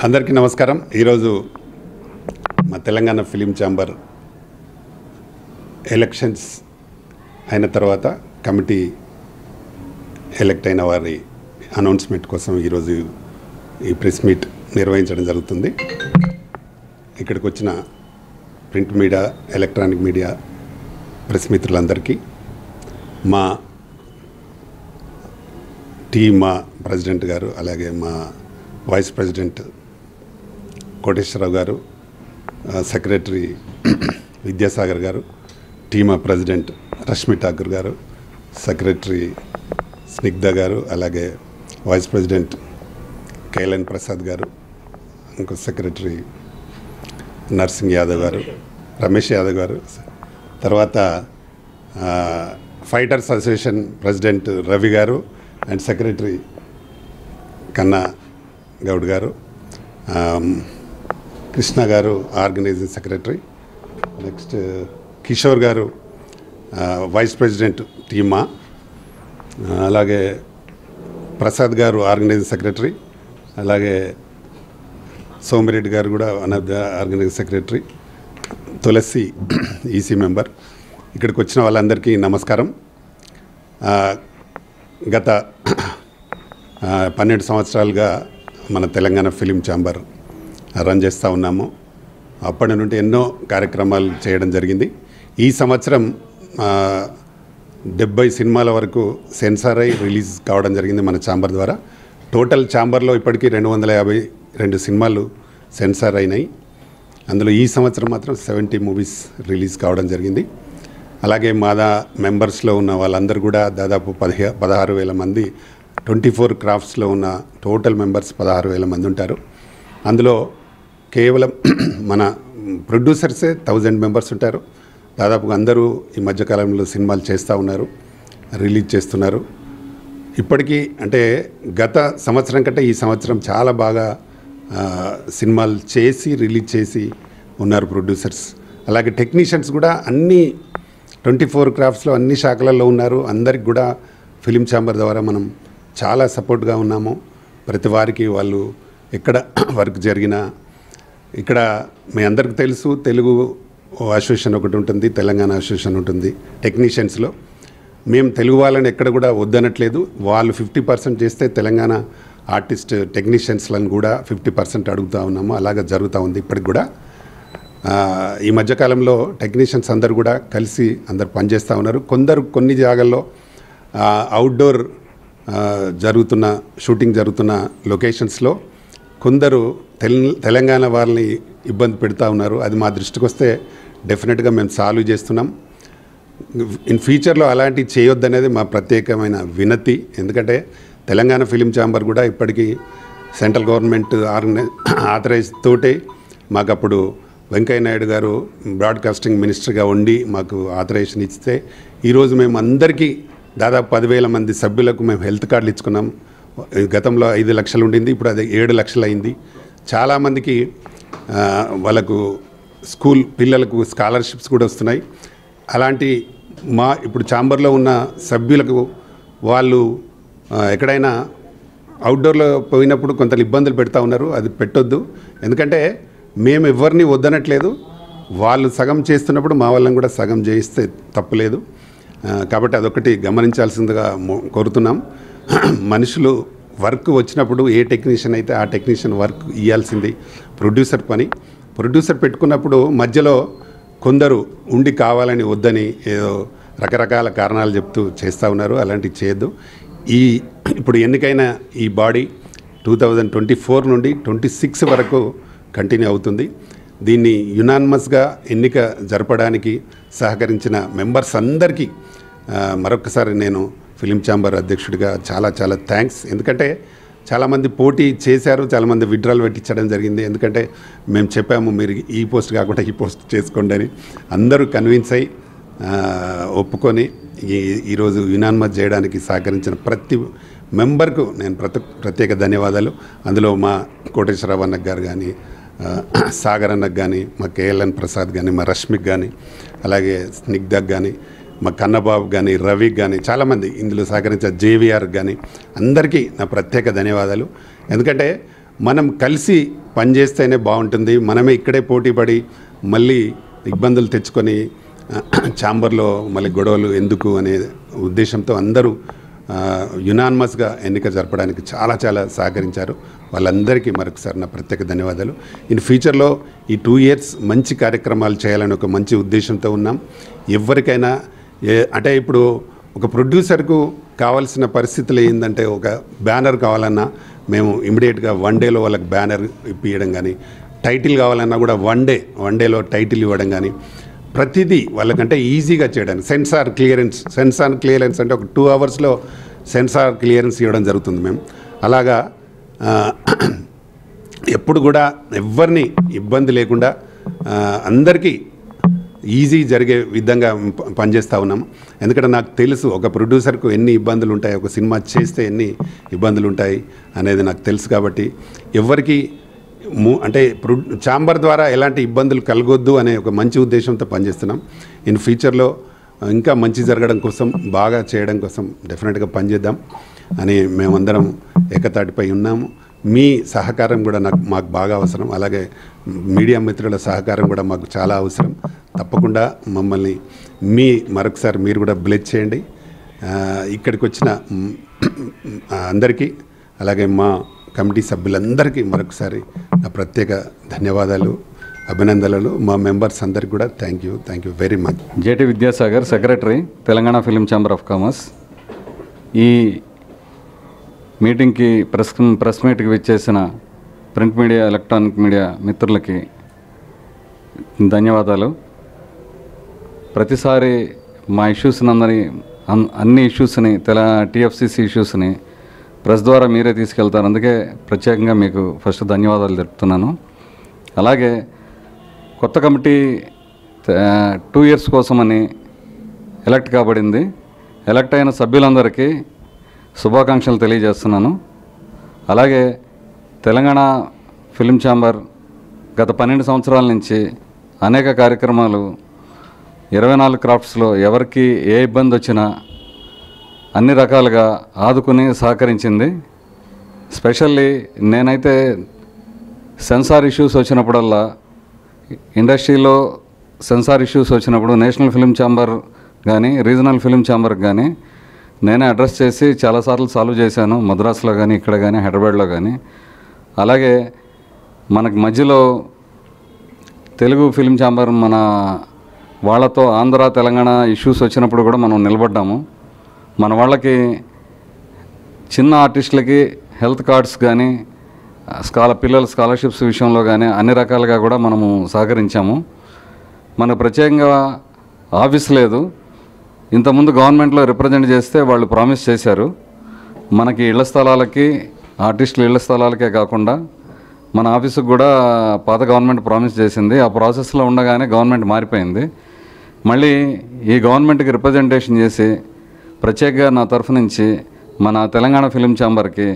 అందరికీ నమస్కారం. ఈరోజు మా తెలంగాణ ఫిలిం ఛాంబర్ ఎలక్షన్స్ అయిన తర్వాత కమిటీ ఎలక్ట్ అయిన వారి అనౌన్స్మెంట్ కోసం ఈరోజు ఈ ప్రెస్ మీట్ నిర్వహించడం జరుగుతుంది. ఇక్కడికి వచ్చిన print media, electronic media press మిత్రులందరికీ, మా టీం, మా ప్రెసిడెంట్ గారు, అలాగే మా వైస్ ప్రెసిడెంట్ కోటేశ్వరరావు గారు, సెక్రటరీ విద్యాసాగర్ గారు, టీమా ప్రెసిడెంట్ రష్మి ఠాకూర్ గారు, సెక్రటరీ స్నిగ్ధ గారు, అలాగే వైస్ ప్రెసిడెంట్ కేఎల్ఎన్ ప్రసాద్ గారు, ఇంకో సెక్రటరీ నర్సింగ్ యాదవ్ గారు, రమేష్ యాదవ్ గారు, తర్వాత ఫైటర్స్ అసోసియేషన్ ప్రెసిడెంట్ రవి గారు అండ్ సెక్రటరీ కన్నా గౌడ్ గారు, కృష్ణ గారు ఆర్గనైజింగ్ సెక్రటరీ, నెక్స్ట్ కిషోర్ గారు వైస్ ప్రెసిడెంట్ టీమా, అలాగే ప్రసాద్ గారు ఆర్గనైజింగ్ సెక్రటరీ, అలాగే సోమిరెడ్డి గారు కూడా one of the organizing secretary, Tulasi EC member. ఇక్కడికి వచ్చిన వాళ్ళందరికీ నమస్కారం. గత 12 సంవత్సరాలుగా మన తెలంగాణ ఫిలిం ఛాంబర్ రన్ చేస్తూ ఉన్నాము. అప్పటి నుండి ఎన్నో కార్యక్రమాలు చేయడం జరిగింది. ఈ సంవత్సరం 70 సినిమాల వరకు సెన్సార్ అయి రిలీజ్ కావడం జరిగింది మన ఛాంబర్ ద్వారా. టోటల్ ఛాంబర్లో ఇప్పటికీ 252 సినిమాలు సెన్సార్ అయినాయి. అందులో ఈ సంవత్సరం మాత్రం 70 మూవీస్ రిలీజ్ కావడం జరిగింది. అలాగే మాదా మెంబర్స్లో ఉన్న వాళ్ళందరూ కూడా దాదాపు 16,000 మంది, 24 క్రాఫ్ట్స్లో ఉన్న టోటల్ మెంబర్స్ 16,000 మంది ఉంటారు. అందులో కేవలం మన ప్రొడ్యూసర్సే 1000 మెంబర్స్ ఉంటారు. దాదాపుగా అందరూ ఈ మధ్యకాలంలో సినిమాలు చేస్తూ ఉన్నారు, రిలీజ్ చేస్తున్నారు. ఇప్పటికీ అంటే గత సంవత్సరం కంటే ఈ సంవత్సరం చాలా బాగా సినిమాలు చేసి రిలీజ్ చేసి ఉన్నారు ప్రొడ్యూసర్స్. అలాగే టెక్నీషియన్స్ కూడా అన్ని 24 క్రాఫ్ట్స్లో అన్ని శాఖలలో ఉన్నారు. అందరికి కూడా ఫిలిం ఛాంబర్ ద్వారా మనం చాలా సపోర్ట్గా ఉన్నాము. ప్రతి వారికి వాళ్ళు ఎక్కడ వర్క్ జరిగినా, ఇక్కడ మీ అందరికీ తెలుసు, తెలుగు అసోసియేషన్ ఒకటి ఉంటుంది, తెలంగాణ అసోసియేషన్ ఉంటుంది టెక్నీషియన్స్లో. మేము తెలుగు వాళ్ళని ఎక్కడ కూడా వద్దనట్లేదు. వాళ్ళు 50% చేస్తే తెలంగాణ ఆర్టిస్ట్ టెక్నీషియన్స్లను కూడా 50% అడుగుతూ ఉన్నాము. అలాగే జరుగుతూ ఉంది ఇప్పటికి కూడా. ఈ మధ్యకాలంలో టెక్నీషియన్స్ అందరు కూడా కలిసి అందరు పనిచేస్తూ ఉన్నారు. కొన్ని జాగాల్లో అవుట్డోర్ జరుగుతున్న షూటింగ్ జరుగుతున్న లొకేషన్స్లో కొందరు తెలంగాణ వాళ్ళని ఇబ్బంది పెడతా ఉన్నారు. అది మా దృష్టికి వస్తే డెఫినెట్గా మేము సాల్వ్ చేస్తున్నాం. ఇన్ ఫ్యూచర్లో అలాంటివి చేయొద్దనేది మా ప్రత్యేకమైన వినతి. ఎందుకంటే తెలంగాణ ఫిలిం ఛాంబర్ కూడా ఇప్పటికీ సెంట్రల్ గవర్నమెంట్ ఆథరైజ్ తోటే మాకు అప్పుడు వెంకయ్య నాయుడు గారు బ్రాడ్కాస్టింగ్ మినిస్టర్గా ఉండి మాకు ఆథరైజేషన్ ఇస్తే ఈరోజు మేము అందరికీ దాదాపు 10,000 మంది సభ్యులకు మేము హెల్త్ కార్డులు ఇచ్చుకున్నాం. గతంలో 5 లక్షలు ఉండింది, ఇప్పుడు అది 7 లక్షలు అయింది. చాలామందికి వాళ్ళకు స్కూల్ పిల్లలకు స్కాలర్షిప్స్ కూడా వస్తున్నాయి. అలాంటి మా ఇప్పుడు ఛాంబర్లో ఉన్న సభ్యులకు వాళ్ళు ఎక్కడైనా అవుట్డోర్లో పోయినప్పుడు కొంత ఇబ్బందులు పెడతా ఉన్నారు. అది పెట్టొద్దు. ఎందుకంటే మేము ఎవరిని వద్దనట్లేదు. వాళ్ళు సగం చేస్తున్నప్పుడు మా వాళ్ళని కూడా సగం చేయిస్తే తప్పులేదు. కాబట్టి అదొకటి గమనించాల్సిందిగా కోరుతున్నాం. మనుషులు వర్క్ వచ్చినప్పుడు ఏ టెక్నీషియన్ అయితే ఆ టెక్నీషియన్ వర్క్ ఇవ్వాల్సింది ప్రొడ్యూసర్ పని. ప్రొడ్యూసర్ పెట్టుకున్నప్పుడు మధ్యలో కొందరు ఉండి కావాలని వద్దని ఏదో రకరకాల కారణాలు చెప్తూ చేస్తూ ఉన్నారు. అలాంటివి చేయొద్దు. ఇప్పుడు ఎన్నికైన ఈ బాడీ 2024 నుండి 26 వరకు కంటిన్యూ అవుతుంది. దీన్ని యునానిమస్గా ఎన్నిక జరపడానికి సహకరించిన మెంబర్స్ అందరికీ మరొకసారి నేను ఫిలిం ఛాంబర్ అధ్యక్షుడిగా చాలా చాలా థ్యాంక్స్. ఎందుకంటే చాలామంది పోటీ చేశారు, చాలామంది విత్డ్రాల్ పెట్టించడం జరిగింది. ఎందుకంటే మేము చెప్పాము మీరు ఈ పోస్ట్ కాకుండా ఈ పోస్ట్ చేసుకోండి అని. అందరూ కన్విన్స్ అయ్యి ఒప్పుకొని ఈరోజు యునానిమస్ చేయడానికి సహకరించిన ప్రతి మెంబర్కు నేను ప్రత్యేక ధన్యవాదాలు. అందులో మా కోటేశ్వరరావు అన్నకు గారు కానీ, సాగర్ అన్నకు కానీ, మా కేఎల్ఎన్ ప్రసాద్ కానీ, మా రష్మికి కానీ, అలాగే స్నిగ్ధకు కానీ, మా కన్నబాబు కానీ, రవికి కానీ, చాలామంది ఇందులో సహకరించే జేవిఆర్ కానీ అందరికీ నా ప్రత్యేక ధన్యవాదాలు. ఎందుకంటే మనం కలిసి పని చేస్తేనే బాగుంటుంది. మనమే ఇక్కడే పోటీపడి మళ్ళీ ఇబ్బందులు తెచ్చుకొని ఛాంబర్లో మళ్ళీ గొడవలు ఎందుకు అనే ఉద్దేశంతో అందరూ యునానిమస్గా ఎన్నిక జరపడానికి చాలా చాలా సహకరించారు. వాళ్ళందరికీ మరొకసారి నా ప్రత్యేక ధన్యవాదాలు. ఇన్ ఫ్యూచర్లో ఈ 2 years మంచి కార్యక్రమాలు చేయాలని ఒక మంచి ఉద్దేశంతో ఉన్నాం. ఎవరికైనా అంటే ఇప్పుడు ఒక ప్రొడ్యూసర్కు కావాల్సిన పరిస్థితులు ఏంటంటే ఒక బ్యానర్ కావాలన్నా మేము ఇమీడియట్గా 1 dayలో వాళ్ళకి బ్యానర్ ఇప్పియడం కానీ, టైటిల్ కావాలన్నా కూడా 1 dayలో టైటిల్ ఇవ్వడం కానీ, ప్రతిదీ వాళ్ళకంటే ఈజీగా చేయడానికి సెన్సార్ క్లియరెన్స్ అంటే ఒక 2 hours సెన్సార్ క్లియరెన్స్ ఇవ్వడం జరుగుతుంది. మేము అలాగా ఎప్పుడు కూడా ఎవరిని ఇబ్బంది లేకుండా అందరికీ ఈజీ జరిగే విధంగా పనిచేస్తూ ఉన్నాము. ఎందుకంటే నాకు తెలుసు ఒక ప్రొడ్యూసర్కు ఎన్ని ఇబ్బందులు ఉంటాయి, ఒక సినిమా చేస్తే ఎన్ని ఇబ్బందులు ఉంటాయి అనేది నాకు తెలుసు. కాబట్టి ఎవరికి అంటే ఛాంబర్ ద్వారా ఎలాంటి ఇబ్బందులు కలగొద్దు అనే ఒక మంచి ఉద్దేశంతో పనిచేస్తున్నాం. ఇన్ ఫ్యూచర్లో ఇంకా మంచి జరగడం కోసం, బాగా చేయడం కోసం డెఫినెట్గా పనిచేద్దాం అని మేమందరం ఏకతాటిపై ఉన్నాము. మీ సహకారం కూడా మాకు బాగా అవసరం. అలాగే మీడియా మిత్రుల సహకారం కూడా మాకు చాలా అవసరం. తప్పకుండా మమ్మల్ని మరొకసారి మీరు కూడా బ్లెస్ చేయండి. ఇక్కడికి వచ్చిన అందరికీ అలాగే మా కమిటీ సభ్యులందరికీ మరొకసారి నా ప్రత్యేక ధన్యవాదాలు, అభినందనలు. మా మెంబర్స్ అందరికీ కూడా thank you very much. JT Vidyasagar, secretary, Telangana film chamber of commerce. ఈ మీటింగ్కి ప్రెస్ మీట్కి విచ్చేసిన ప్రింట్ మీడియా, ఎలక్ట్రానిక్ మీడియా మిత్రులకి ధన్యవాదాలు. ప్రతిసారి మా ఇష్యూస్ని అన్ని ఇష్యూస్ని టీఎఫ్సిసి ఇష్యూస్ని ప్రెస్ ద్వారా మీరే తీసుకెళ్తారు. అందుకే ప్రత్యేకంగా మీకు ఫస్ట్ ధన్యవాదాలు తెలుపుతున్నాను. అలాగే కొత్త కమిటీ 2 years కోసమని ఎలక్ట్ కాబడింది. ఎలక్ట్ అయిన సభ్యులందరికీ శుభాకాంక్షలు తెలియజేస్తున్నాను. అలాగే తెలంగాణ ఫిలిం ఛాంబర్ గత 12 సంవత్సరాల నుంచి అనేక కార్యక్రమాలు 24 క్రాఫ్ట్స్లో ఎవరికి ఏ ఇబ్బంది వచ్చినా అన్ని రకాలుగా ఆదుకుని సహకరించింది. స్పెషల్లీ నేనైతే సెన్సార్ ఇష్యూస్ వచ్చినప్పుడల్లా, ఇండస్ట్రీలో సెన్సార్ ఇష్యూస్ వచ్చినప్పుడు నేషనల్ ఫిలిం ఛాంబర్ కానీ రీజనల్ ఫిలిం ఛాంబర్కి కానీ నేనే అడ్రస్ చేసి చాలాసార్లు సాల్వ్ చేశాను. మద్రాసులో కానీ, ఇక్కడ కానీ, హైదరాబాద్లో కానీ. అలాగే మనకు మధ్యలో తెలుగు ఫిలిం ఛాంబర్ మన వాళ్ళతో ఆంధ్ర తెలంగాణ ఇష్యూస్ వచ్చినప్పుడు కూడా మనం నిలబడ్డాము. మన వాళ్ళకి చిన్న ఆర్టిస్టులకి హెల్త్ కార్డ్స్ కానీ, పిల్లల స్కాలర్షిప్స్ విషయంలో కానీ అన్ని రకాలుగా కూడా మనము సహకరించాము. మనకు ప్రత్యేకంగా ఆఫీస్ లేదు. ఇంతకుముందు గవర్నమెంట్లో రిప్రజెంట్ చేస్తే వాళ్ళు ప్రామిస్ చేశారు. మనకి ఇళ్ల స్థలాలకి, ఆర్టిస్టుల ఇళ్ల స్థలాలకే కాకుండా మన ఆఫీసుకు కూడా పాత గవర్నమెంట్ ప్రామిస్ చేసింది. ఆ ప్రాసెస్లో ఉండగానే గవర్నమెంట్ మారిపోయింది. మళ్ళీ ఈ గవర్నమెంట్కి రిప్రజెంటేషన్ చేసి ప్రత్యేకంగా నా తరఫు నుంచి మన తెలంగాణ ఫిలిం ఛాంబర్కి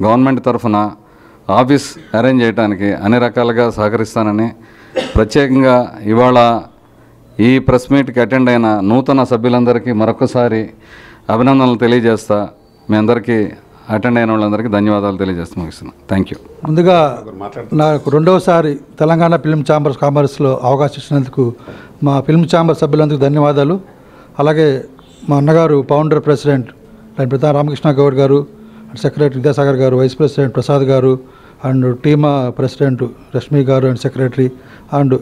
గవర్నమెంట్ తరఫున ఆఫీస్ అరేంజ్ చేయడానికి అన్ని రకాలుగా సహకరిస్తానని ప్రత్యేకంగా ఇవాళ ఈ ప్రెస్ మీట్కి అటెండ్ అయిన నూతన సభ్యులందరికీ మరొకసారి అభినందనలు తెలియజేస్తా. మీ అందరికీ అటెండ్ అయిన వాళ్ళందరికీ ధన్యవాదాలు తెలియజేస్తూ ముగిస్తున్నాను. Thank you. ముందుగా నాకు 2వసారి తెలంగాణ ఫిలిం ఛాంబర్స్ కామర్స్లో అవకాశం ఇచ్చినందుకు మా ఫిలిం ఛాంబర్ సభ్యులందరికీ ధన్యవాదాలు. అలాగే మా అన్నగారు ఫౌండర్ ప్రెసిడెంట్ ప్రతాప్ రామకృష్ణ గౌడ్ గారు, సెక్రటరీ విద్యాసాగర్ గారు, వైస్ ప్రెసిడెంట్ ప్రసాద్ గారు, అండ్ టీమా ప్రెసిడెంట్ రష్మి గారు అండ్ సెక్రటరీ, అండ్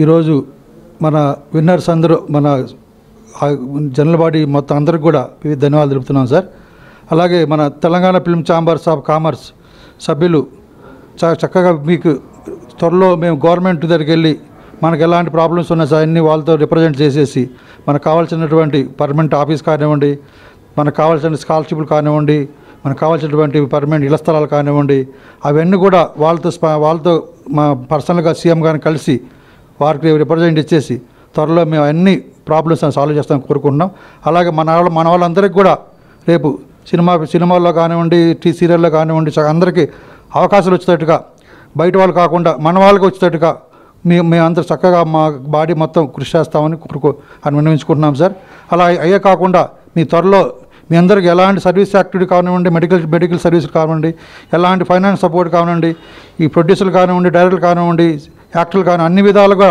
ఈరోజు మన విన్నర్స్ అందరూ మన జనరల్ బాడీ మొత్తం అందరికి కూడా వివిధ ధన్యవాదాలు తెలుపుతున్నాం సార్. అలాగే మన Telangana film chambers of commerce సభ్యులు చక్కగా మీకు త్వరలో మేము గవర్నమెంట్ దగ్గరికి వెళ్ళి మనకు ఎలాంటి ప్రాబ్లమ్స్ ఉన్నా సార్ అన్నీ వాళ్ళతో రిప్రజెంట్ చేసేసి మనకు కావాల్సినటువంటి పర్మనెంట్ ఆఫీస్ కానివ్వండి, మనకు కావాల్సిన స్కాలర్షిప్లు కానివ్వండి, మనకు కావాల్సినటువంటి పర్మనెంట్ ఇళ్ల స్థలాలు కానివ్వండి, అవన్నీ కూడా వాళ్ళతో మా పర్సనల్గా సీఎం గారిని కలిసి వారికి రిప్రజెంట్ ఇచ్చేసి త్వరలో మేము అన్ని ప్రాబ్లమ్స్ సాల్వ్ చేస్తామని కోరుకుంటున్నాం. అలాగే మన వాళ్ళందరికీ కూడా రేపు సినిమాల్లో కానివ్వండి, సీరియల్లో కానివ్వండి అందరికీ అవకాశాలు వచ్చేటట్టుగా, బయట వాళ్ళు కాకుండా మన వాళ్ళకి వచ్చేటట్టుగా మేమందరూ చక్కగా మా బాడీ మొత్తం కృషి చేస్తామని విన్నవించుకుంటున్నాం సార్. అలా అయ్యే కాకుండా మీ త్వరలో మీ అందరికి ఎలాంటి సర్వీస్ యాక్టివిటీ కానివ్వండి, మెడికల్ సర్వీసులు కానివ్వండి, ఎలాంటి ఫైనాన్స్ సపోర్ట్ కానివ్వండి, ఈ ప్రొడ్యూసర్లు కానివ్వండి, డైరెక్టర్లు కానివ్వండి, యాక్టర్లు కానివ్వండి, అన్ని విధాలుగా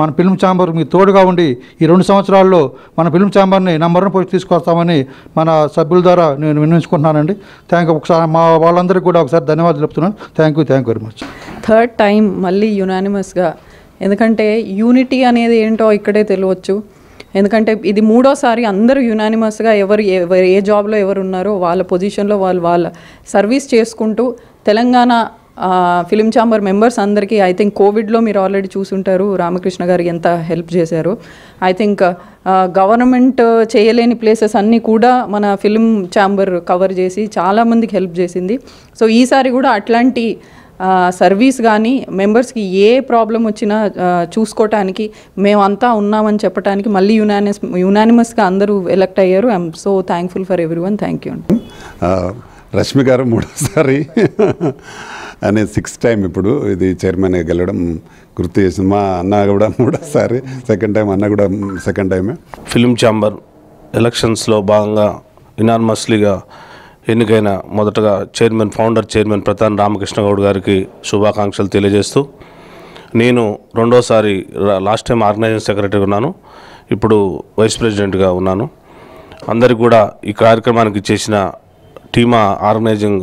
మన ఫిల్మ్ ఛాంబర్ మీకు తోడుగా ఉండి ఈ 2 సంవత్సరాల్లో మన ఫిల్మ్ ఛాంబర్ని నంబర్ 1 పొజిషన్ తీసుకొస్తామని మన సభ్యుల ద్వారా నేను విన్నవించుకుంటున్నానండి. ఒకసారి మా వాళ్ళందరికీ కూడా ఒకసారి ధన్యవాదాలు చెప్తున్నాను. Thank you very much. Third time మళ్ళీ యునానిమస్గా, ఎందుకంటే యూనిటీ అనేది ఏంటో ఇక్కడే తెలియవచ్చు. ఎందుకంటే ఇది 3వ సారి అందరూ యునానిమస్గా ఎవరు ఏ జాబ్లో ఎవరు ఉన్నారో వాళ్ళ పొజిషన్లో వాళ్ళ సర్వీస్ చేసుకుంటూ తెలంగాణ ఫిలిం ఛాంబర్ మెంబర్స్ అందరికీ ఐ థింక్ కోవిడ్లో మీరు ఆల్రెడీ చూసుంటారు రామకృష్ణ గారు ఎంత హెల్ప్ చేశారు. ఐ థింక్ గవర్నమెంట్ చేయలేని ప్లేసెస్ అన్నీ కూడా మన ఫిలిం ఛాంబర్ కవర్ చేసి చాలామందికి హెల్ప్ చేసింది. సో ఈసారి కూడా అట్లాంటి సర్వీస్ కానీ మెంబర్స్కి ఏ ప్రాబ్లం వచ్చినా చూసుకోవటానికి మేమంతా ఉన్నామని చెప్పడానికి మళ్ళీ యునానిమస్గా అందరూ ఎలక్ట్ అయ్యారు. I'm so thankful for everyone. Thank you. Rashmi గారు 3వ సారి అనే 6th టైం ఇప్పుడు ఇది చైర్మన్గా గెలవడం గుర్తు చేసింది. మా అన్న కూడా 3వ సారి, సెకండ్ టైం అన్న కూడా సెకండ్ టైమే. ఫిలిం ఛాంబర్ ఎలక్షన్స్లో భాగంగా ఇనార్మస్లీగా ఎన్నికైన మొదటగా ఫౌండర్ చైర్మన్ ప్రతాన్ రామకృష్ణ గౌడ్ గారికి శుభాకాంక్షలు తెలియజేస్తూ, నేను 2వ సారి లాస్ట్ టైం ఆర్గనైజింగ్ సెక్రటరీగా ఉన్నాను, ఇప్పుడు వైస్ ప్రెసిడెంట్గా ఉన్నాను. అందరికీ కూడా ఈ కార్యక్రమానికి చేసిన ఆర్గనైజింగ్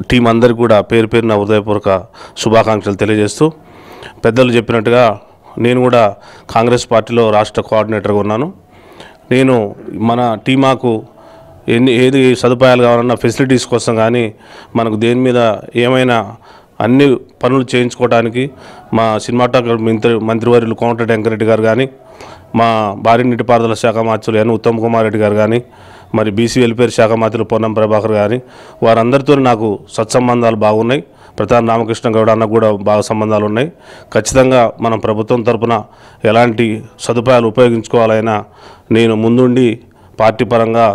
టీం అందరికీ కూడా పేరు పేరున హృదయపూర్వక శుభాకాంక్షలు తెలియజేస్తూ, పెద్దలు చెప్పినట్టుగా నేను కూడా కాంగ్రెస్ పార్టీలో రాష్ట్ర కోఆర్డినేటర్గా ఉన్నాను. నేను మన టీమాకు ఏది సదుపాయాలు కావాలన్నా ఫెసిలిటీస్ కోసం కానీ మనకు దేని మీద ఏమైనా అన్ని పనులు చేయించుకోవడానికి మా సినిమాటోగ్రఫీ మంత్రివర్యులు కోమటిరెడ్డి వెంకరెడ్డి గారు కానీ, మా భారీ నీటిపారుదల శాఖ మంత్రులు ఎన్ ఉత్తమ్ కుమార్ రెడ్డి గారు కానీ, మరి బీసీ వెల్ఫేర్ శాఖ మంత్రులు పొన్నం ప్రభాకర్ గారి వారందరితో నాకు సత్సంబంధాలు బాగున్నాయి. ప్రతాన్ రామకృష్ణ గౌడ్ అన్న కూడా బాగా సంబంధాలు ఉన్నాయి. ఖచ్చితంగా మనం ప్రభుత్వం తరపున ఎలాంటి సదుపాయాలు ఉపయోగించుకోవాలైనా నేను ముందుండి పార్టీ పరంగా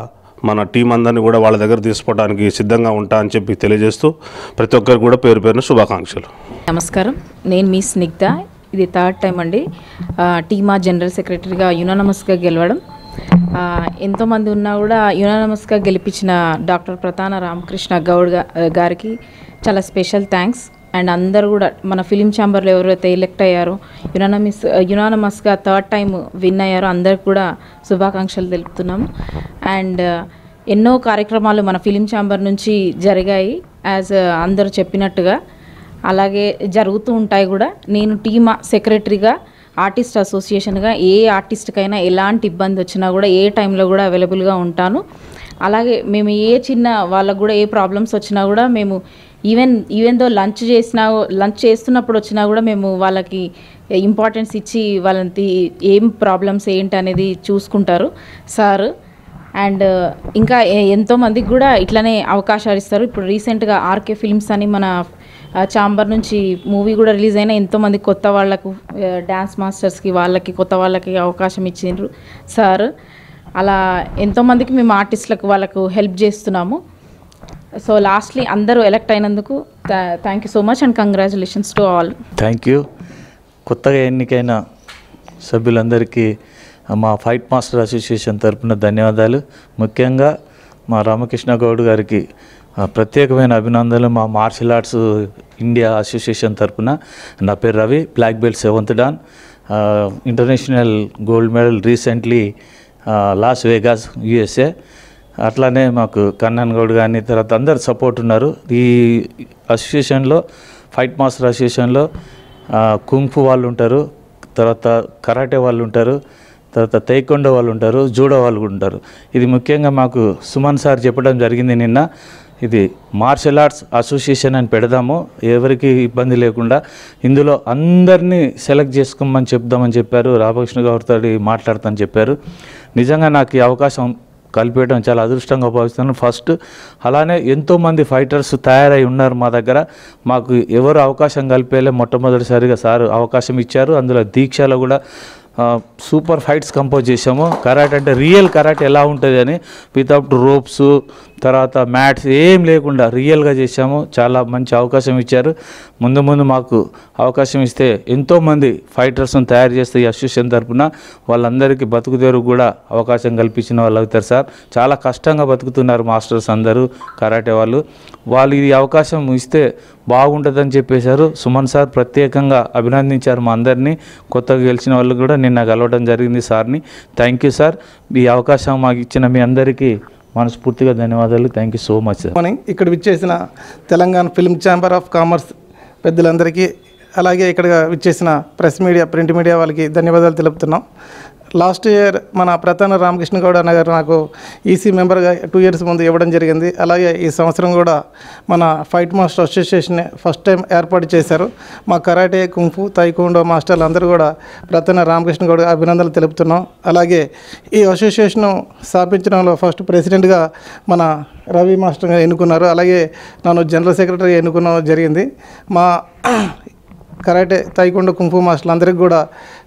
మన టీం అందరినీ కూడా వాళ్ళ దగ్గర తీసుకోవడానికి సిద్ధంగా ఉంటా అని చెప్పి తెలియజేస్తూ ప్రతి ఒక్కరికి కూడా పేరు పేరున శుభాకాంక్షలు. నమస్కారం, నేను మీ స్నిగ్ధ. ఇది థర్డ్ టైం అండి టీమా జనరల్ సెక్రటరీగా యునానమస్గా గెలవడం. ఎంతోమంది ఉన్నా కూడా యునానమస్గా గెలిపించిన డాక్టర్ ప్రతాన రామకృష్ణ గౌడ్ గారికి చాలా స్పెషల్ థ్యాంక్స్. అండ్ అందరూ కూడా మన ఫిలిం ఛాంబర్లో ఎవరైతే ఎలెక్ట్ అయ్యారో యునానమస్గా థర్డ్ టైం విన్ అయ్యారో అందరికి కూడా శుభాకాంక్షలు తెలుపుతున్నాము. అండ్ ఎన్నో కార్యక్రమాలు మన ఫిలిం ఛాంబర్ నుంచి జరిగాయి, యాజ్ అందరూ చెప్పినట్టుగా అలాగే జరుగుతూ ఉంటాయి కూడా. నేను టీమా సెక్రటరీగా ఆర్టిస్ట్ అసోసియేషన్గా ఏ ఆర్టిస్ట్కైనా ఎలాంటి ఇబ్బంది వచ్చినా కూడా ఏ టైంలో కూడా అవైలబుల్గా ఉంటాను. అలాగే మేము ఏ చిన్న వాళ్ళకు కూడా ఏ ప్రాబ్లమ్స్ వచ్చినా కూడా మేము ఈవెన్ దో లంచ్ చేస్తున్నప్పుడు వచ్చినా కూడా మేము వాళ్ళకి ఇంపార్టెన్స్ ఇచ్చి వాళ్ళకి ఏం ప్రాబ్లమ్స్ ఏంటి అనేది చూసుకుంటారు సార్. అండ్ ఇంకా ఎంతోమందికి కూడా ఇట్లనే అవకాశాలు ఇస్తారు. ఇప్పుడు రీసెంట్గా ఆర్కే ఫిల్మ్స్ అని మన ఛాంబర్ నుంచి మూవీ కూడా రిలీజ్ అయినా ఎంతోమంది కొత్త వాళ్ళకు డ్యాన్స్ మాస్టర్స్కి కొత్త వాళ్ళకి అవకాశం ఇచ్చిండ్రు సార్. అలా ఎంతోమందికి మేము ఆర్టిస్టులకు వాళ్ళకు హెల్ప్ చేస్తున్నాము. సో లాస్ట్లీ అందరూ ఎలక్ట్ అయినందుకు thank you so much and congratulations to all. Thank you. కొత్తగా ఎన్నికైన సభ్యులందరికీ మా ఫైట్ మాస్టర్ అసోసియేషన్ తరపున ధన్యవాదాలు. ముఖ్యంగా మా రామకృష్ణ గౌడ్ గారికి ప్రత్యేకమైన అభినందనలు మా మార్షల్ ఆర్ట్స్ ఇండియా అసోసియేషన్ తరపున. నా పేరు Ravi, black belt 7th dan, international gold medal recently Las Vegas USA. అట్లానే మాకు కన్నన్ గౌడ్ కానీ తర్వాత అందరు సపోర్ట్ ఉన్నారు. ఈ అసోసియేషన్లో ఫైట్ మాస్టర్ అసోసియేషన్లో కుంగ్ఫు వాళ్ళు ఉంటారు, తర్వాత కరాటే వాళ్ళు ఉంటారు, తర్వాత తైకొండో వాళ్ళు ఉంటారు, జూడో వాళ్ళు కూడా ఉంటారు. ఇది ముఖ్యంగా మాకు సుమన్ సార్ చెప్పడం జరిగింది నిన్న, ఇది మార్షల్ ఆర్ట్స్ అసోసియేషన్ అని పెడదాము, ఎవరికి ఇబ్బంది లేకుండా ఇందులో అందరినీ సెలెక్ట్ చేసుకోమని చెప్దామని చెప్పారు. రామకృష్ణ గౌడ్తో మాట్లాడతానని చెప్పారు. నిజంగా నాకు ఈ అవకాశం కల్పించడం చాలా అదృష్టంగా భావిస్తున్నాను. ఫస్ట్ అలానే ఎంతోమంది ఫైటర్స్ తయారై ఉన్నారు మా దగ్గర. మాకు ఎవరు అవకాశం కలిపేలే మొట్టమొదటిసారిగా సార్ అవకాశం ఇచ్చారు. అందులో దీక్షలో కూడా సూపర్ ఫైట్స్ కంపోజ్ చేసాము. కరాటే అంటే రియల్ కరాటే ఎలా ఉంటుంది అని, వితౌట్ రోప్స్ తర్వాత మ్యాట్స్ ఏం లేకుండా రియల్గా చేశాము. చాలా మంచి అవకాశం ఇచ్చారు. ముందు ముందు మాకు అవకాశం ఇస్తే ఎంతోమంది ఫైటర్స్ని తయారు చేస్తే ఈ అసోసియేషన్ తరఫున వాళ్ళందరికీ బతుకుదేరు కూడా అవకాశం కల్పించిన వాళ్ళు అవుతారు సార్. చాలా కష్టంగా బతుకుతున్నారు మాస్టర్స్ అందరూ, కరాటే వాళ్ళు. ఈ అవకాశం ఇస్తే బాగుంటుందని చెప్పేశారు. సుమన్ సార్ ప్రత్యేకంగా అభినందించారు మా అందరినీ. కొత్తగా గెలిచిన వాళ్ళు కూడా నిన్న కలవడం జరిగింది సార్ని. Thank you sir. ఈ అవకాశం మాకు ఇచ్చిన మీ అందరికీ మనస్ఫూర్తిగా ధన్యవాదాలు. Thank you so much sir. ఇక్కడ విచ్చేసిన Telangana film chamber of commerce పెద్దలందరికీ, అలాగే ఇక్కడ విచ్చేసిన ప్రెస్ మీడియా, ప్రింట్ మీడియా వాళ్ళకి ధన్యవాదాలు తెలుపుతున్నాం. లాస్ట్ ఇయర్ మన ప్రతాన రామకృష్ణ గౌడ్ అన్న గారు నాకు ఈసీ మెంబర్గా 2 years ముందు ఇవ్వడం జరిగింది. అలాగే ఈ సంవత్సరం కూడా మన fight master association first time ఏర్పాటు చేశారు. మా కరాటే, కుంఫు, తైకోండో మాస్టర్లు అందరూ కూడా ప్రతాన రామకృష్ణ గౌడ్ అభినందనలు తెలుపుతున్నాం. అలాగే ఈ అసోసియేషన్ స్థాపించడంలో ఫస్ట్ ప్రెసిడెంట్గా మన రవి మాస్టర్గా ఎన్నుకున్నారు. అలాగే నన్ను జనరల్ సెక్రటరీగా ఎన్నుకోవడం జరిగింది. మా కరాటే, తైకొండ, కుంఫు మాస్టర్లు అందరికీ కూడా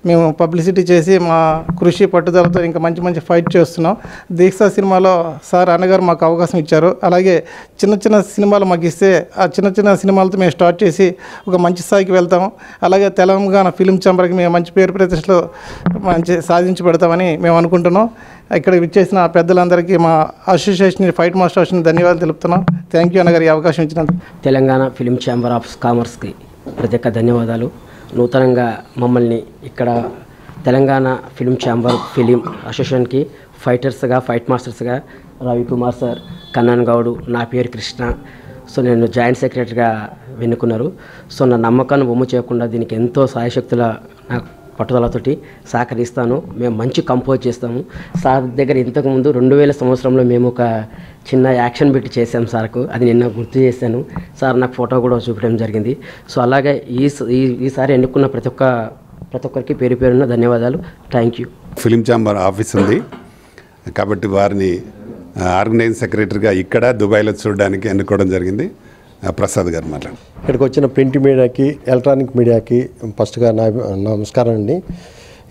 మేము పబ్లిసిటీ చేసి మా కృషి పట్టుదలతో ఇంకా మంచి మంచి ఫైట్ చేస్తున్నాం. దీక్ష సినిమాలో సార్ అన్నగారు మాకు అవకాశం ఇచ్చారు. అలాగే చిన్న చిన్న సినిమాలు మాకు ఇస్తే ఆ చిన్న చిన్న సినిమాలతో మేము స్టార్ట్ చేసి ఒక మంచి స్థాయికి వెళ్తాము. అలాగే తెలంగాణ ఫిల్మ్ ఛాంబర్కి మేము మంచి పేరు ప్రతిష్టలు మంచి సాధించి పెడతామని మేము అనుకుంటున్నాం. ఇక్కడ విచ్చేసిన పెద్దలందరికీ మా అసోసియేషన్ ఫైట్ మాస్టర్ అసోసియేషన్ ధన్యవాదాలు తెలుపుతున్నాం. థ్యాంక్ యూ అన్నగారు ఈ అవకాశం ఇచ్చినందుకు. తెలంగాణ ఫిల్మ్ ఛాంబర్ ఆఫ్ కామర్స్కి ప్రత్యేక ధన్యవాదాలు. నూతనంగా మమ్మల్ని ఇక్కడ తెలంగాణ ఫిల్మ్ ఛాంబర్ ఫిలిం అసోసియేషన్కి ఫైట్ మాస్టర్స్గా రవికుమార్ సార్, కన్నన్ గౌడు, నా పేరు కృష్ణ. సో నేను జాయింట్ సెక్రటరీగా ఎన్నుకున్నారు. సో నా నమ్మకాన్ని వమ్ము చేయకుండా దీనికి ఎంతో సాయశక్తుల నాకు పట్టుదలతోటి సహకరిస్తాను. మేము మంచి కంపోజ్ చేస్తాము. సార్ దగ్గర ఇంతకుముందు 2000 సంవత్సరంలో మేము ఒక చిన్న యాక్షన్ బిట్ చేసాం సార్కు. అది నిన్న గుర్తు చేశాను. సార్ నాకు ఫోటో కూడా చూపించడం జరిగింది. సో అలాగే ఈసారి ఎన్నుకున్న ప్రతి ఒక్కరికి పేరు పేరున్న ధన్యవాదాలు. Thank you. Film chamber office ఉంది కాబట్టి వారిని ఆర్గనైజింగ్ సెక్రటరీగా ఇక్కడ దుబాయ్లో చూడడానికి ఎన్నుకోవడం జరిగింది. ప్రసాద్ గారు మాట్లాడు. ఇక్కడికి వచ్చిన ప్రింట్ మీడియాకి, ఎలక్ట్రానిక్ మీడియాకి ఫస్ట్గా నమస్కారం అండి.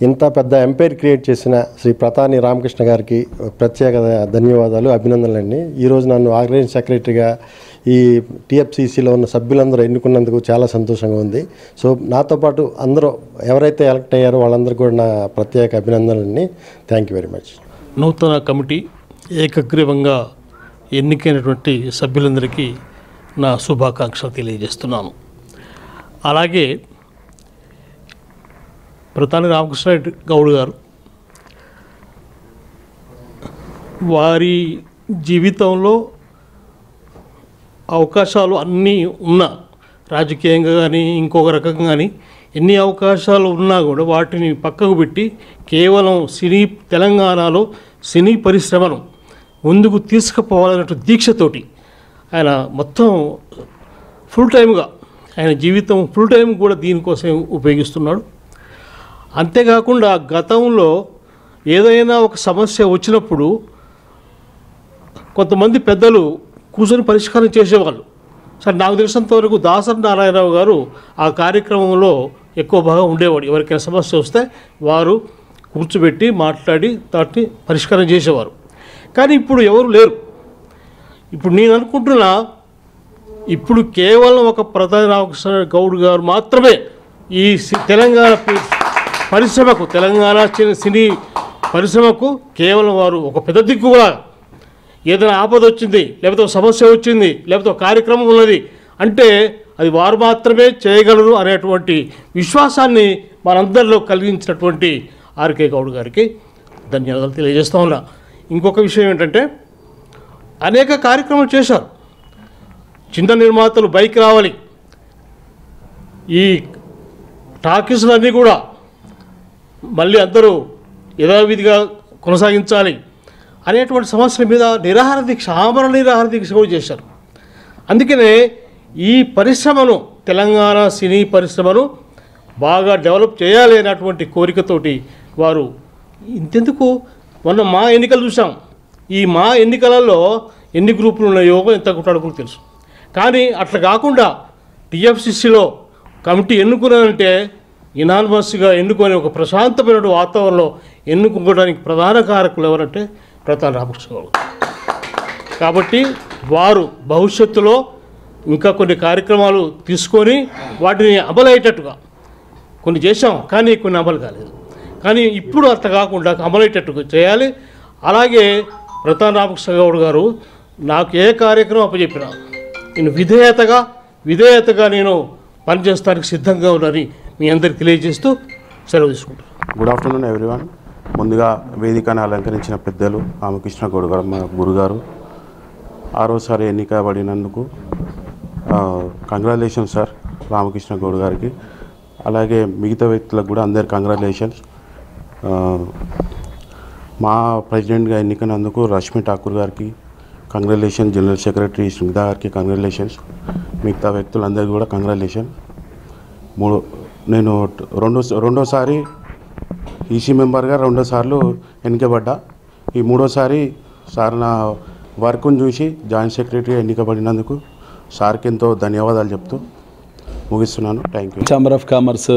ఇంత పెద్ద ఎంపైర్ క్రియేట్ చేసిన శ్రీ ప్రతాని రామకృష్ణ గారికి ప్రత్యేక ధన్యవాదాలు, అభినందనలు అండి. ఈరోజు నన్ను ఆర్గనైజింగ్ సెక్రటరీగా ఈ టీఎఫ్సిసిలో ఉన్న సభ్యులందరూ ఎన్నుకున్నందుకు చాలా సంతోషంగా ఉంది. సో నాతో పాటు అందరూ ఎవరైతే ఎలక్ట్ అయ్యారో వాళ్ళందరికీ కూడా నా ప్రత్యేక అభినందనలండి. Thank you very much. నూతన కమిటీ ఏకగ్రీవంగా ఎన్నికైనటువంటి సభ్యులందరికీ నా శుభాకాంక్షలు తెలియజేస్తున్నాను. అలాగే ప్రతాని రామకృష్ణ గౌడ్ గారు వారి జీవితంలో అవకాశాలు అన్నీ ఉన్నా, రాజకీయంగా కానీ ఇంకొక రకంగా కానీ ఎన్ని అవకాశాలు ఉన్నా కూడా వాటిని పక్కకు పెట్టి కేవలం తెలంగాణలో సినీ పరిశ్రమను ముందుకు తీసుకుపోవాలనే దీక్షతోటి ఆయన మొత్తం ఫుల్ టైమ్గా ఆయన జీవితం ఫుల్ టైం కూడా దీనికోసం ఉపయోగిస్తున్నాడు. అంతేకాకుండా గతంలో ఏదైనా ఒక సమస్య వచ్చినప్పుడు కొంతమంది పెద్దలు కూర్చొని పరిష్కారం చేసేవాళ్ళు. సరే, నాకు తెలిసినంత వరకు దాసరి నారాయణరావు గారు ఆ కార్యక్రమంలో ఎక్కువ భాగం ఉండేవాడు. ఎవరికైనా సమస్య వస్తే వారు కూర్చోబెట్టి మాట్లాడి దాన్ని పరిష్కారం చేసేవారు. కానీ ఇప్పుడు ఎవరు లేరు. ఇప్పుడు నేను అనుకుంటున్నా, ఇప్పుడు కేవలం ఒక ప్రతాని రామకృష్ణ గౌడ్ గారు మాత్రమే ఈ తెలంగాణ పరిశ్రమకు, తెలంగాణ సినీ పరిశ్రమకు కేవలం వారు ఒక పెద్ద దిక్కుగా, ఏదైనా ఆపద వచ్చింది, లేకపోతే ఒక సమస్య వచ్చింది, లేకపోతే ఒక కార్యక్రమం ఉన్నది అంటే అది వారు మాత్రమే చేయగలరు అనేటువంటి విశ్వాసాన్ని మనందరిలో కలిగించినటువంటి ఆర్కే గౌడ్ గారికి ధన్యవాదాలు తెలియజేస్తూ ఉన్నా. ఇంకొక విషయం ఏంటంటే, అనేక కార్యక్రమాలు చేశారు. చిన్న నిర్మాతలు బైక్ రావాలి, ఈ టాకీస్లన్నీ కూడా మళ్ళీ అందరూ యథావిధిగా కొనసాగించాలి అనేటువంటి సమస్యల మీద నిరాహార దీక్ష, ఆమరణ నిరాహార దీక్ష కూడా చేశారు. అందుకనే ఈ పరిశ్రమను, తెలంగాణ సినీ పరిశ్రమను బాగా డెవలప్ చేయాలి అనేటువంటి కోరికతోటి వారు ఇంతెందుకు మొన్న మా ఎన్నికలు చూసాం. ఈ మా ఎన్నికలలో ఎన్ని గ్రూపులు ఉన్నాయో ఎంత కొట్లాడుకు తెలుసు. కానీ అట్లా కాకుండా టీఎఫ్సిసిలో కమిటీ ఎన్నుకున్నారంటే ఇనానిమస్గా ఎన్నుకొని ఒక ప్రశాంతమైన వాతావరణంలో ఎన్నుకోవడానికి ప్రధాన కారకులు ఎవరంటే ప్రతాని రామకృష్ణ గౌడ్. కాబట్టి వారు భవిష్యత్తులో ఇంకా కొన్ని కార్యక్రమాలు తీసుకొని వాటిని అమలయ్యేటట్టుగా కొన్ని చేశాం, కానీ కొన్ని అమలు కాలేదు. కానీ ఇప్పుడు అంత కాకుండా అమలయ్యేటట్టుగా చేయాలి. అలాగే ప్రతాప్ రామకృష్ణ గౌడ్ గారు నాకు ఏ కార్యక్రమం అప్పచెప్పినా నేను విధేయతగా నేను పనిచేస్తానికి సిద్ధంగా ఉన్నారని మీ అందరికి తెలియజేస్తూ సెలవు తీసుకుంటాను. Good afternoon everyone. ముందుగా వేదికను అలంకరించిన పెద్దలు రామకృష్ణ గౌడ్ గారు, మా గురుగారు, 6వసారి ఎన్నికబడినందుకు కంగ్రాచులేషన్స్ సార్ రామకృష్ణ గౌడ్ గారికి. అలాగే మిగతా వ్యక్తులకు కూడా అందరు కంగ్రాచులేషన్స్. మా ప్రెసిడెంట్గా ఎన్నికైనందుకు రష్మి ఠాకూర్ గారికి కంగ్రాచులేషన్, జనరల్ సెక్రటరీ స్నిగ్ధ గారికి కంగ్రాచులేషన్స్, మిగతా వ్యక్తులందరికీ కూడా కంగ్రాచులేషన్. నేను రెండోసారి ఈసీ మెంబర్గా 2 సార్లు ఎన్నికబడ్డా. ఈ 3వసారి సార్ నా వర్క్ను చూసి జాయింట్ సెక్రటరీ ఎన్నికబడినందుకు సార్కి ఎంతో ధన్యవాదాలు చెప్తూ ముగిస్తున్నాను. Thank you. Chamber of commerce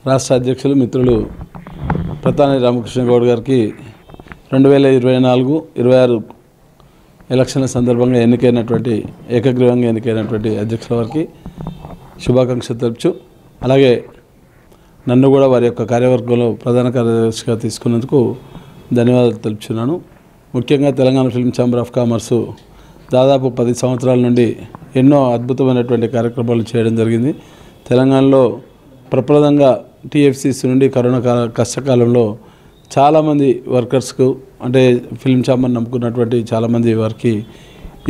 రాష్ట్ర అధ్యక్షులు మిత్రులు ప్రతాని రామకృష్ణ గౌడ్ గారికి 2024-26 ఎలక్షన్ల సందర్భంగా ఏకగ్రీవంగా ఎన్నికైనటువంటి అధ్యక్షుల వారికి శుభాకాంక్షలు తెలుపుచు, అలాగే నన్ను కూడా వారి యొక్క కార్యవర్గంలో ప్రధాన కార్యదర్శిగా తీసుకున్నందుకు ధన్యవాదాలు తెలుపుతున్నాను. ముఖ్యంగా Telangana film chamber of commerce దాదాపు 10 సంవత్సరాల నుండి ఎన్నో అద్భుతమైనటువంటి కార్యక్రమాలు చేయడం జరిగింది. తెలంగాణలో ప్రప్రదంగా టీఎఫ్సీసీ నుండి కరోనా కష్టకాలంలో చాలామంది వర్కర్స్కు, అంటే ఫిల్మ్ ఛాంబర్ నమ్ముకున్నటువంటి చాలామంది వారికి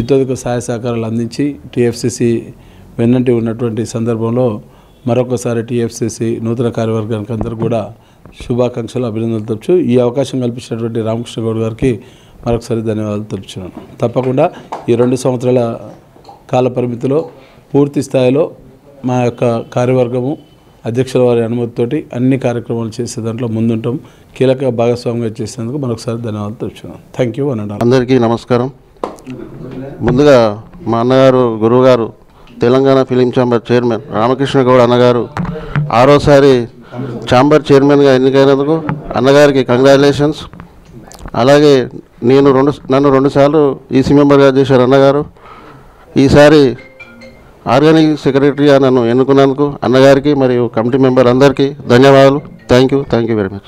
ఇతోదిక సహాయ సహకారాలు అందించి టీఎఫ్సీసీ వెన్నంటి ఉన్నటువంటి సందర్భంలో మరొకసారి టీఎఫ్సీసీ నూతన కార్యవర్గానికి అందరూ కూడా శుభాకాంక్షలు, అభినందనలు తెలుపుచు ఈ అవకాశం కల్పించినటువంటి రామకృష్ణ గౌడ్ గారికి మరొకసారి ధన్యవాదాలు తెలుపుతున్నాను. తప్పకుండా ఈ 2 సంవత్సరాల కాల పరిమితిలో పూర్తి స్థాయిలో మా యొక్క కార్యవర్గము అధ్యక్షుల వారి అనుమతితోటి అన్ని కార్యక్రమాలు చేసే దాంట్లో ముందుంటాం. కీలక భాగస్వామిగా చేసేందుకు మరొకసారి ధన్యవాదాలు తెలుపుతున్నాను. థ్యాంక్ యూ అన్నాడు. అందరికీ నమస్కారం. ముందుగా మా అన్నగారు గురువుగారు Telangana film chamber chairman Ramakrishna Goud అన్నగారు 6వసారి ఛాంబర్ చైర్మన్గా ఎన్నికైనందుకు అన్నగారికి కంగ్రాచులేషన్స్. అలాగే నన్ను 2 సార్లు ఈసీ మెంబర్గా చేశారు అన్నగారు. ఈసారి ఆర్గానిక్ సెక్రటరీగా నన్ను ఎన్నుకున్నందుకు అన్నగారికి మరియు కమిటీ మెంబర్ అందరికీ ధన్యవాదాలు. Thank you very much.